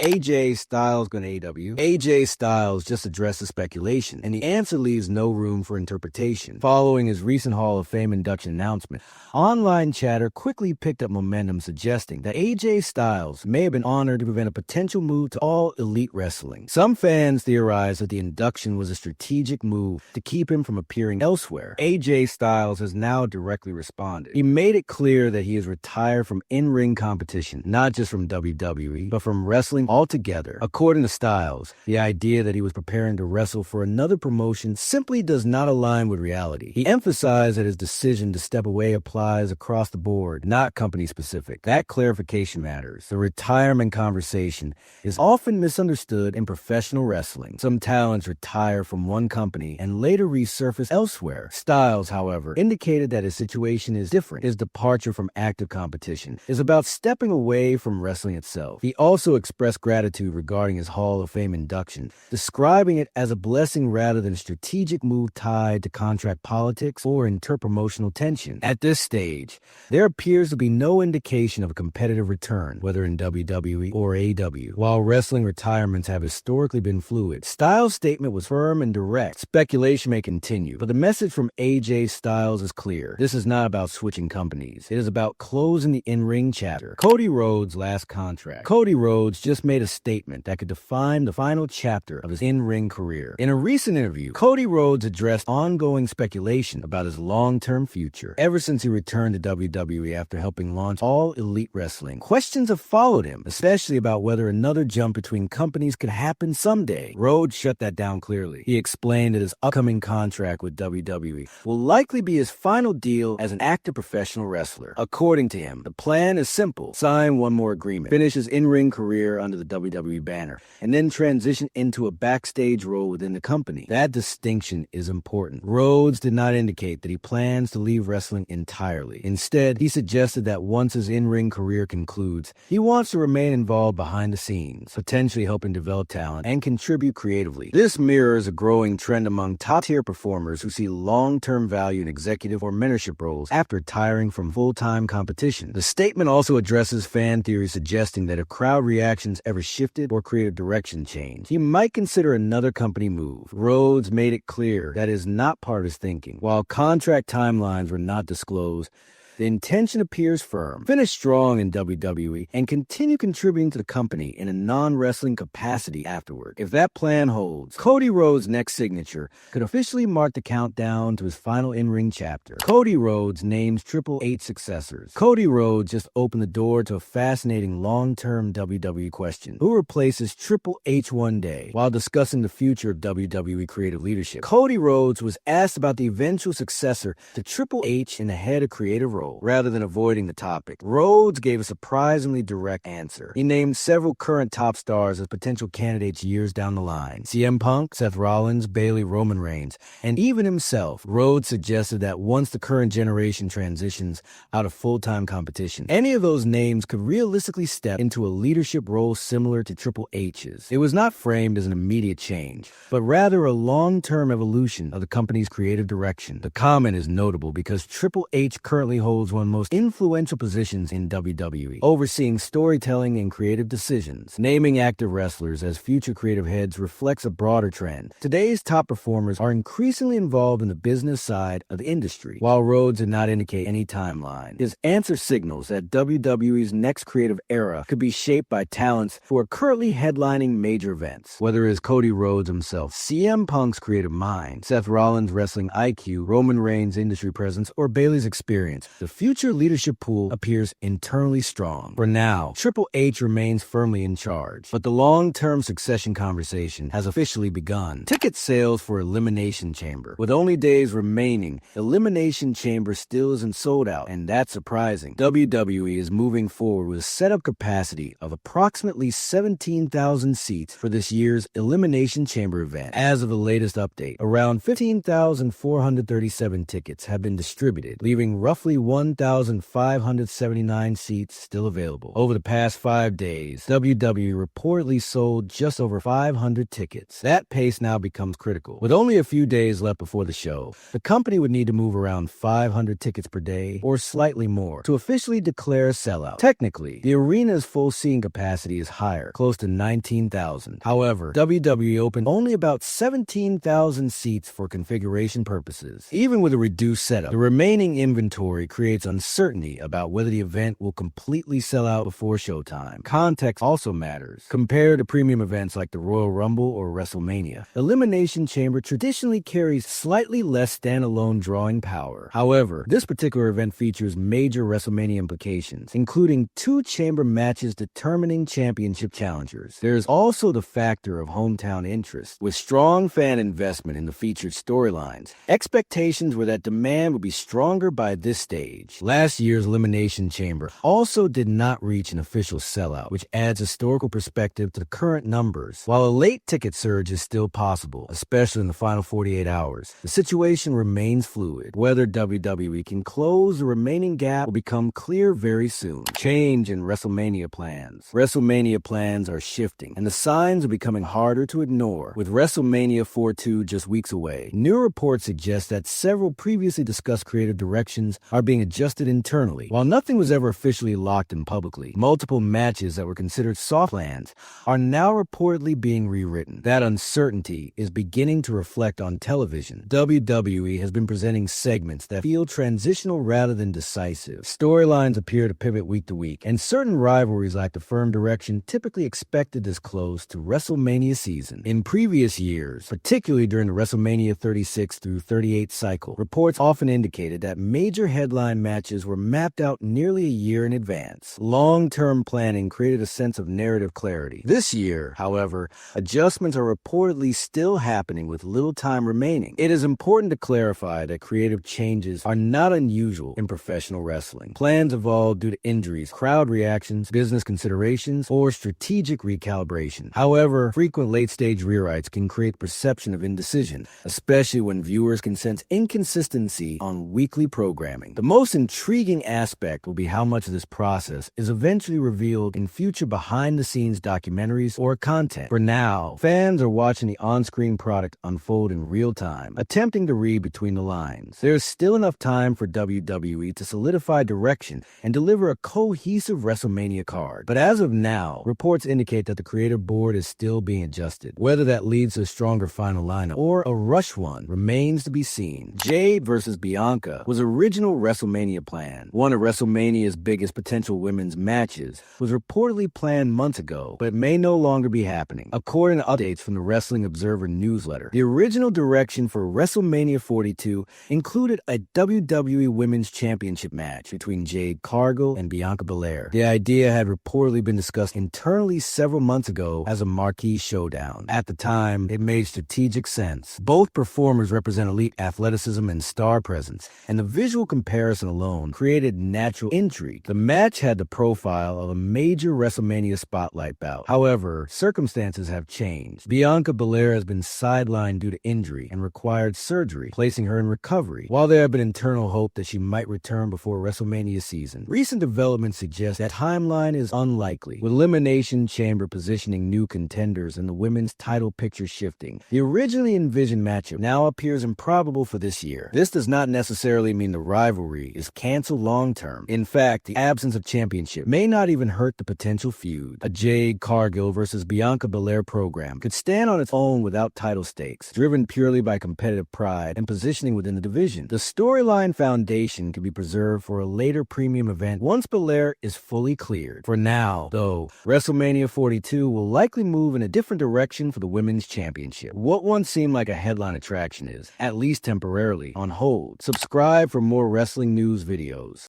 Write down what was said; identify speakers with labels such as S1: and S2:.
S1: AJ Styles Going To AEW? AJ Styles just addressed the speculation, and the answer leaves no room for interpretation. Following his recent Hall of Fame induction announcement, online chatter quickly picked up momentum suggesting that AJ Styles may have been honored to prevent a potential move to All Elite Wrestling. Some fans theorized that the induction was a strategic move to keep him from appearing elsewhere. AJ Styles has now directly responded. He made it clear that he is retired from in-ring competition, not just from WWE, but from wrestling altogether. According to Styles, the idea that he was preparing to wrestle for another promotion simply does not align with reality. He emphasized that his decision to step away applies across the board, not company-specific. That clarification matters. The retirement conversation is often misunderstood in professional wrestling. Some talents retire from one company and later resurface elsewhere. Styles, however, indicated that his situation is different. His departure from active competition is about stepping away from wrestling itself. He also expressed gratitude regarding his Hall of Fame induction, describing it as a blessing rather than a strategic move tied to contract politics or interpromotional tension. At this stage, there appears to be no indication of a competitive return, whether in WWE or AEW. While wrestling retirements have historically been fluid, Styles' statement was firm and direct. Speculation may continue, but the message from AJ Styles is clear. This is not about switching companies. It is about closing the in-ring chapter. Cody Rhodes' last contract. Cody Rhodes just made a statement that could define the final chapter of his in-ring career. In a recent interview, Cody Rhodes addressed ongoing speculation about his long-term future. Ever since he returned to WWE after helping launch All Elite Wrestling, questions have followed him, especially about whether another jump between companies could happen someday. Rhodes shut that down clearly. He explained that his upcoming contract with WWE will likely be his final deal as an active professional wrestler. According to him, the plan is simple: sign one more agreement, finish his in-ring career under the WWE banner, and then transition into a backstage role within the company. That distinction is important. Rhodes did not indicate that he plans to leave wrestling entirely. Instead, he suggested that once his in-ring career concludes, he wants to remain involved behind the scenes, potentially helping develop talent and contribute creatively. This mirrors a growing trend among top-tier performers who see long-term value in executive or mentorship roles after retiring from full-time competition. The statement also addresses fan theories suggesting that if crowd reactions ever shifted or creative direction changed, he might consider another company move. Rhodes made it clear that is not part of his thinking. While contract timelines were not disclosed, the intention appears firm: finish strong in WWE and continue contributing to the company in a non-wrestling capacity afterward. If that plan holds, Cody Rhodes' next signature could officially mark the countdown to his final in-ring chapter. Cody Rhodes names Triple H successors. Cody Rhodes just opened the door to a fascinating long-term WWE question: who replaces Triple H one day? While discussing the future of WWE creative leadership, Cody Rhodes was asked about the eventual successor to Triple H in the head of creative role. Rather than avoiding the topic, Rhodes gave a surprisingly direct answer. He named several current top stars as potential candidates years down the line: CM Punk, Seth Rollins, Bayley, Roman Reigns, and even himself. Rhodes suggested that once the current generation transitions out of full-time competition, any of those names could realistically step into a leadership role similar to Triple H's. It was not framed as an immediate change, but rather a long-term evolution of the company's creative direction. The comment is notable because Triple H currently holds one of the most influential positions in WWE, overseeing storytelling and creative decisions. Naming active wrestlers as future creative heads reflects a broader trend. Today's top performers are increasingly involved in the business side of the industry. While Rhodes did not indicate any timeline, his answer signals that WWE's next creative era could be shaped by talents who are currently headlining major events. Whether it is Cody Rhodes himself, CM Punk's creative mind, Seth Rollins' wrestling IQ, Roman Reigns' industry presence, or Bayley's experience, the future leadership pool appears internally strong. For now, Triple H remains firmly in charge, but the long-term succession conversation has officially begun. Ticket sales for Elimination Chamber. With only days remaining, Elimination Chamber still isn't sold out, and that's surprising. WWE is moving forward with a setup capacity of approximately 17,000 seats for this year's Elimination Chamber event. As of the latest update, around 15,437 tickets have been distributed, leaving roughly 1 1,579 seats still available. Over the past 5 days, WWE reportedly sold just over 500 tickets. That pace now becomes critical. With only a few days left before the show, the company would need to move around 500 tickets per day or slightly more to officially declare a sellout. Technically, the arena's full seating capacity is higher, close to 19,000. However, WWE opened only about 17,000 seats for configuration purposes. Even with a reduced setup, the remaining inventory creates uncertainty about whether the event will completely sell out before showtime. Context also matters. Compared to premium events like the Royal Rumble or WrestleMania, Elimination Chamber traditionally carries slightly less standalone drawing power. However, this particular event features major WrestleMania implications, including 2 chamber matches determining championship challengers. There's also the factor of hometown interest. With strong fan investment in the featured storylines, expectations were that demand would be stronger by this stage. Last year's Elimination Chamber also did not reach an official sellout, which adds historical perspective to the current numbers. While a late ticket surge is still possible, especially in the final 48 hours, the situation remains fluid. Whether WWE can close the remaining gap will become clear very soon. Change in WrestleMania plans. WrestleMania plans are shifting, and the signs are becoming harder to ignore. With WrestleMania 42 just weeks away, new reports suggest that several previously discussed creative directions are being adjusted internally. While nothing was ever officially locked in publicly, multiple matches that were considered soft plans are now reportedly being rewritten. That uncertainty is beginning to reflect on television. WWE has been presenting segments that feel transitional rather than decisive. Storylines appear to pivot week to week, and certain rivalries lack the firm direction typically expected this close to WrestleMania season. In previous years, particularly during the WrestleMania 36 through 38 cycle, reports often indicated that major headline matches were mapped out nearly a year in advance. Long-term planning created a sense of narrative clarity. This year, however, adjustments are reportedly still happening with little time remaining. It is important to clarify that creative changes are not unusual in professional wrestling. Plans evolve due to injuries, crowd reactions, business considerations, or strategic recalibration. However, frequent late-stage rewrites can create perception of indecision, especially when viewers can sense inconsistency on weekly programming. The most intriguing aspect will be how much of this process is eventually revealed in future behind-the-scenes documentaries or content. For now, fans are watching the on-screen product unfold in real time, attempting to read between the lines. There's still enough time for WWE to solidify direction and deliver a cohesive WrestleMania card. But as of now, reports indicate that the creative board is still being adjusted. Whether that leads to a stronger final lineup or a rush one remains to be seen. Jade versus Bianca was original WrestleMania plan. One of WrestleMania's biggest potential women's matches was reportedly planned months ago, but it may no longer be happening. According to updates from the Wrestling Observer newsletter, the original direction for WrestleMania 42 included a WWE Women's Championship match between Jade Cargill and Bianca Belair. The idea had reportedly been discussed internally several months ago as a marquee showdown. At the time, it made strategic sense. Both performers represent elite athleticism and star presence, and the visual comparison alone created natural intrigue. The match had the profile of a major WrestleMania spotlight bout. However, circumstances have changed. Bianca Belair has been sidelined due to injury and required surgery, placing her in recovery. While there have been internal hope that she might return before WrestleMania season, recent developments suggest that timeline is unlikely. With Elimination Chamber positioning new contenders and the women's title picture shifting, the originally envisioned matchup now appears improbable for this year. This does not necessarily mean the rivalry is canceled long-term. In fact, the absence of championship may not even hurt the potential feud. A Jade Cargill versus Bianca Belair program could stand on its own without title stakes, driven purely by competitive pride and positioning within the division. The storyline foundation could be preserved for a later premium event once Belair is fully cleared. For now, though, WrestleMania 42 will likely move in a different direction for the Women's Championship. What once seemed like a headline attraction is, at least temporarily, on hold. Subscribe for more wrestling news videos.